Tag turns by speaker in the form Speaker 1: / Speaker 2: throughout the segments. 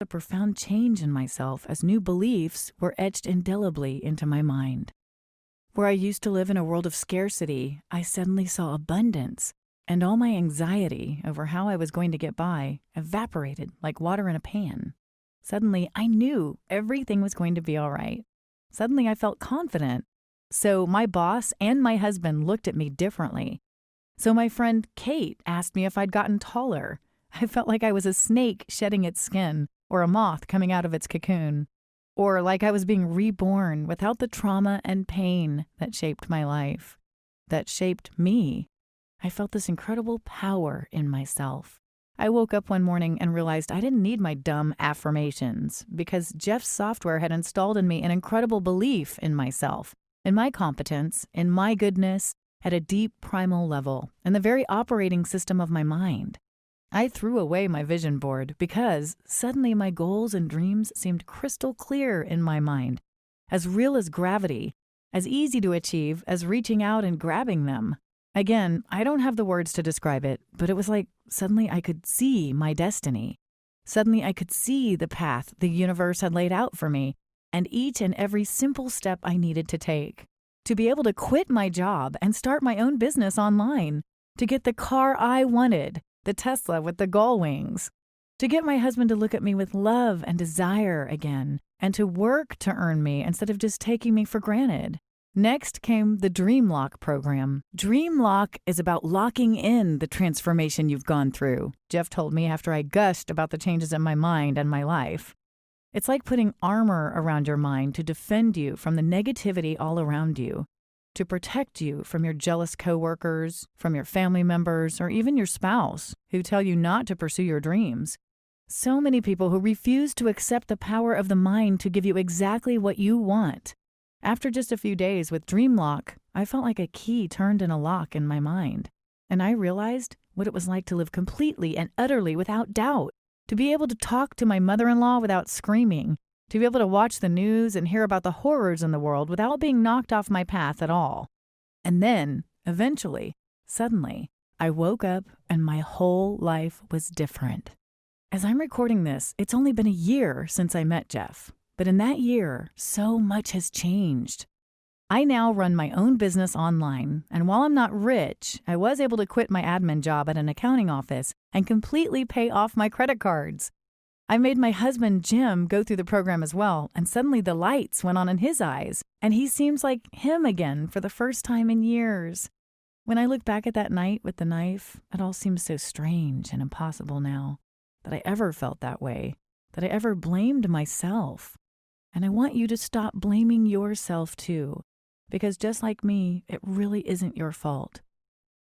Speaker 1: a profound change in myself as new beliefs were etched indelibly into my mind. Where I used to live in a world of scarcity, I suddenly saw abundance, and all my anxiety over how I was going to get by evaporated like water in a pan. Suddenly, I knew everything was going to be all right. Suddenly, I felt confident. So my boss and my husband looked at me differently. So my friend Kate asked me if I'd gotten taller. I felt like I was a snake shedding its skin, or a moth coming out of its cocoon, or like I was being reborn without the trauma and pain that shaped my life, that shaped me. I felt this incredible power in myself. I woke up one morning and realized I didn't need my dumb affirmations because Jeff's software had installed in me an incredible belief in myself, in my competence, in my goodness, at a deep primal level, in the very operating system of my mind. I threw away my vision board because suddenly my goals and dreams seemed crystal clear in my mind, as real as gravity, as easy to achieve as reaching out and grabbing them. Again, I don't have the words to describe it, but it was like suddenly I could see my destiny. Suddenly I could see the path the universe had laid out for me, and each and every simple step I needed to take. To be able to quit my job and start my own business online. To get the car I wanted, the Tesla with the gull wings. To get my husband to look at me with love and desire again, and to work to earn me instead of just taking me for granted. Next came the Dream Lock program. Dream Lock is about locking in the transformation you've gone through, Jeff told me after I gushed about the changes in my mind and my life. It's like putting armor around your mind to defend you from the negativity all around you, to protect you from your jealous coworkers, from your family members, or even your spouse who tell you not to pursue your dreams. So many people who refuse to accept the power of the mind to give you exactly what you want. After just a few days with DreamLock, I felt like a key turned in a lock in my mind. And I realized what it was like to live completely and utterly without doubt, to be able to talk to my mother-in-law without screaming, to be able to watch the news and hear about the horrors in the world without being knocked off my path at all. And then, eventually, suddenly, I woke up and my whole life was different. As I'm recording this, it's only been a year since I met Jeff. But in that year, so much has changed. I now run my own business online, and while I'm not rich, I was able to quit my admin job at an accounting office and completely pay off my credit cards. I made my husband, Jim, go through the program as well, and suddenly the lights went on in his eyes, and he seems like him again for the first time in years. When I look back at that night with the knife, it all seems so strange and impossible now, that I ever felt that way, that I ever blamed myself. And I want you to stop blaming yourself too, because just like me, it really isn't your fault.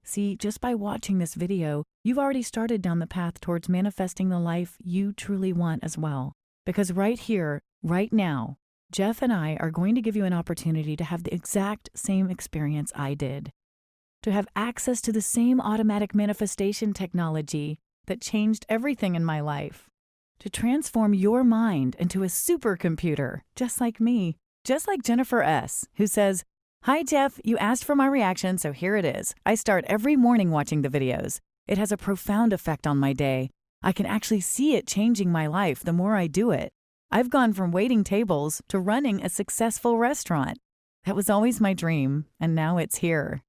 Speaker 1: See, just by watching this video, you've already started down the path towards manifesting the life you truly want as well. Because right here, right now, Jeff and I are going to give you an opportunity to have the exact same experience I did. To have access to the same automatic manifestation technology that changed everything in my life. To transform your mind into a supercomputer, just like me. Just like Jennifer S., who says, "Hi, Jeff, you asked for my reaction, so here it is. I start every morning watching the videos. It has a profound effect on my day. I can actually see it changing my life the more I do it. I've gone from waiting tables to running a successful restaurant. That was always my dream, and now it's here."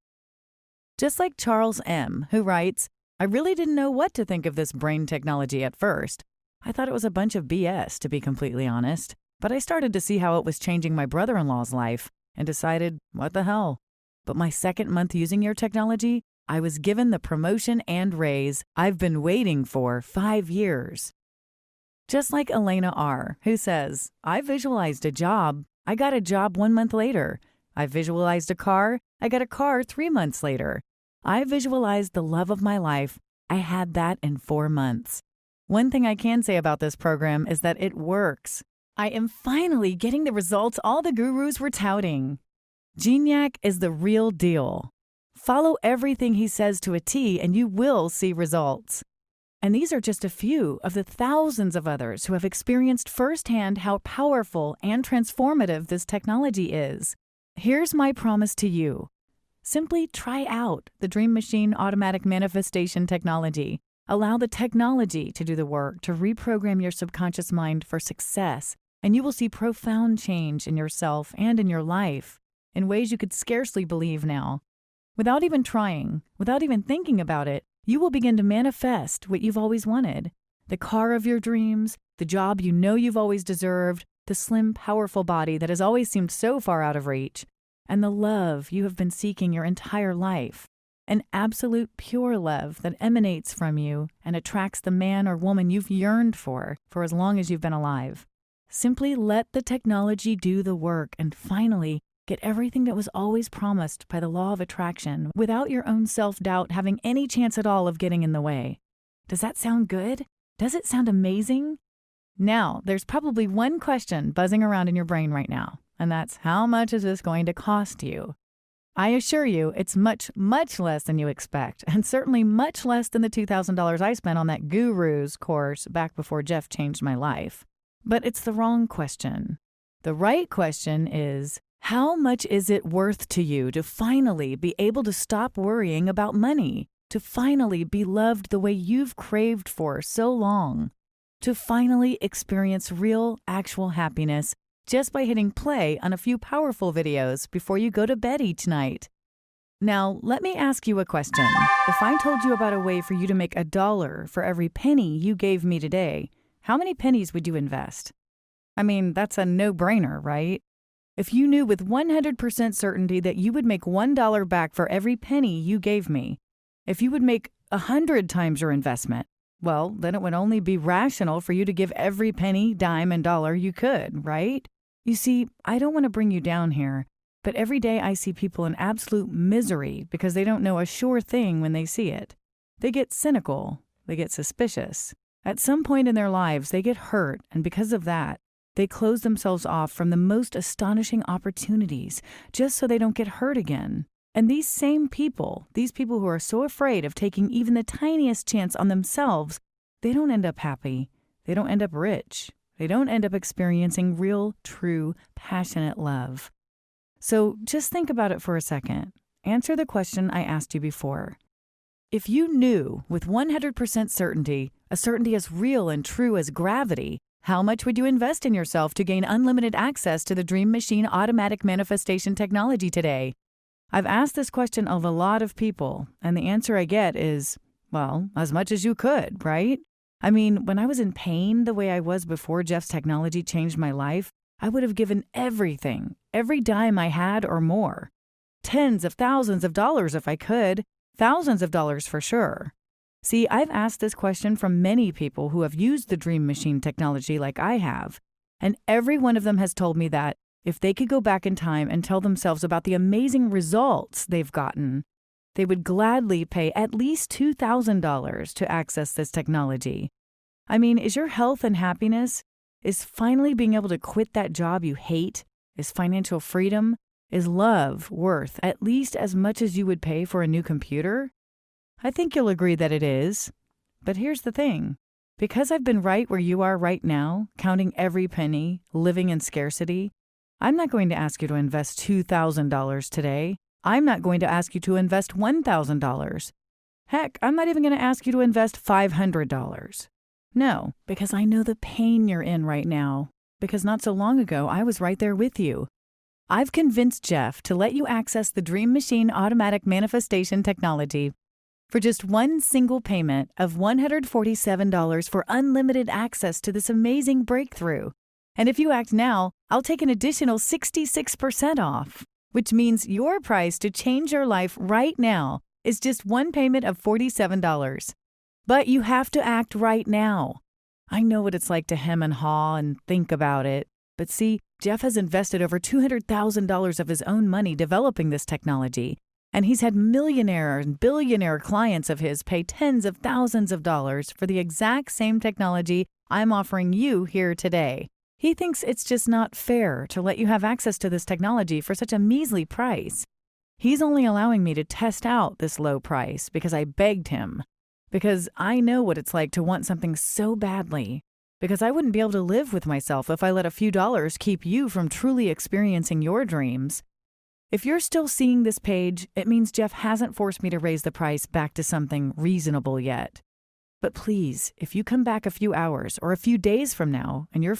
Speaker 1: Just like Charles M., who writes, "I really didn't know what to think of this brain technology at first. I thought it was a bunch of BS, to be completely honest. But I started to see how it was changing my brother-in-law's life and decided, what the hell? But my second month using your technology, I was given the promotion and raise I've been waiting for 5 years." Just like Elena R., who says, "I visualized a job. I got a job 1 month later. I visualized a car. I got a car 3 months later. I visualized the love of my life. I had that in 4 months. One thing I can say about this program is that it works. I am finally getting the results all the gurus were touting. Geniac is the real deal. Follow everything he says to a T and you will see results." And these are just a few of the thousands of others who have experienced firsthand how powerful and transformative this technology is. Here's my promise to you. Simply try out the Dream Machine Automatic Manifestation Technology. Allow the technology to do the work to reprogram your subconscious mind for success, and you will see profound change in yourself and in your life in ways you could scarcely believe now. Without even trying, without even thinking about it, you will begin to manifest what you've always wanted. The car of your dreams, the job you know you've always deserved, the slim, powerful body that has always seemed so far out of reach, and the love you have been seeking your entire life. An absolute pure love that emanates from you and attracts the man or woman you've yearned for as long as you've been alive. Simply let the technology do the work and finally get everything that was always promised by the law of attraction without your own self-doubt having any chance at all of getting in the way. Does that sound good? Does it sound amazing? Now, there's probably one question buzzing around in your brain right now, and that's how much is this going to cost you? I assure you it's much, much less than you expect, and certainly much less than the $2,000 I spent on that Guru's course back before Jeff changed my life. But it's the wrong question. The right question is, how much is it worth to you to finally be able to stop worrying about money, to finally be loved the way you've craved for so long, to finally experience real, actual happiness just by hitting play on a few powerful videos before you go to bed each night? Now, let me ask you a question. If I told you about a way for you to make $1 for every penny you gave me today, how many pennies would you invest? I mean, that's a no-brainer, right? If you knew with 100% certainty that you would make $1 back for every penny you gave me, if you would make 100 times your investment, well, then it would only be rational for you to give every penny, dime, and dollar you could, right? You see, I don't want to bring you down here, but every day I see people in absolute misery because they don't know a sure thing when they see it. They get cynical. They get suspicious. At some point in their lives, they get hurt, and because of that, they close themselves off from the most astonishing opportunities just so they don't get hurt again. And these same people, these people who are so afraid of taking even the tiniest chance on themselves, they don't end up happy. They don't end up rich. They don't end up experiencing real, true, passionate love. So just think about it for a second. Answer the question I asked you before. If you knew with 100% certainty, a certainty as real and true as gravity, how much would you invest in yourself to gain unlimited access to the Dream Machine automatic manifestation technology today? I've asked this question of a lot of people, and the answer I get is, well, as much as you could, right? I mean, when I was in pain the way I was before Jeff's technology changed my life, I would have given everything, every dime I had or more. Tens of thousands of dollars if I could, thousands of dollars for sure. See, I've asked this question from many people who have used the Dream Machine technology like I have, and every one of them has told me that if they could go back in time and tell themselves about the amazing results they've gotten, they would gladly pay at least $2,000 to access this technology. I mean, is your health and happiness, is finally being able to quit that job you hate, is financial freedom, is love worth at least as much as you would pay for a new computer? I think you'll agree that it is. But here's the thing. Because I've been right where you are right now, counting every penny, living in scarcity, I'm not going to ask you to invest $2,000 today. I'm not going to ask you to invest $1,000. Heck, I'm not even going to ask you to invest $500. No, because I know the pain you're in right now. Because not so long ago, I was right there with you. I've convinced Jeff to let you access the Dream Machine automatic manifestation technology for just one single payment of $147 for unlimited access to this amazing breakthrough. And if you act now, I'll take an additional 66% off, which means your price to change your life right now is just one payment of $47. But you have to act right now. I know what it's like to hem and haw and think about it. But see, Jeff has invested over $200,000 of his own money developing this technology. And he's had millionaire and billionaire clients of his pay tens of thousands of dollars for the exact same technology I'm offering you here today. He thinks it's just not fair to let you have access to this technology for such a measly price. He's only allowing me to test out this low price because I begged him. Because I know what it's like to want something so badly. Because I wouldn't be able to live with myself if I let a few dollars keep you from truly experiencing your dreams. If you're still seeing this page, it means Jeff hasn't forced me to raise the price back to something reasonable yet. But please, if you come back a few hours or a few days from now and you're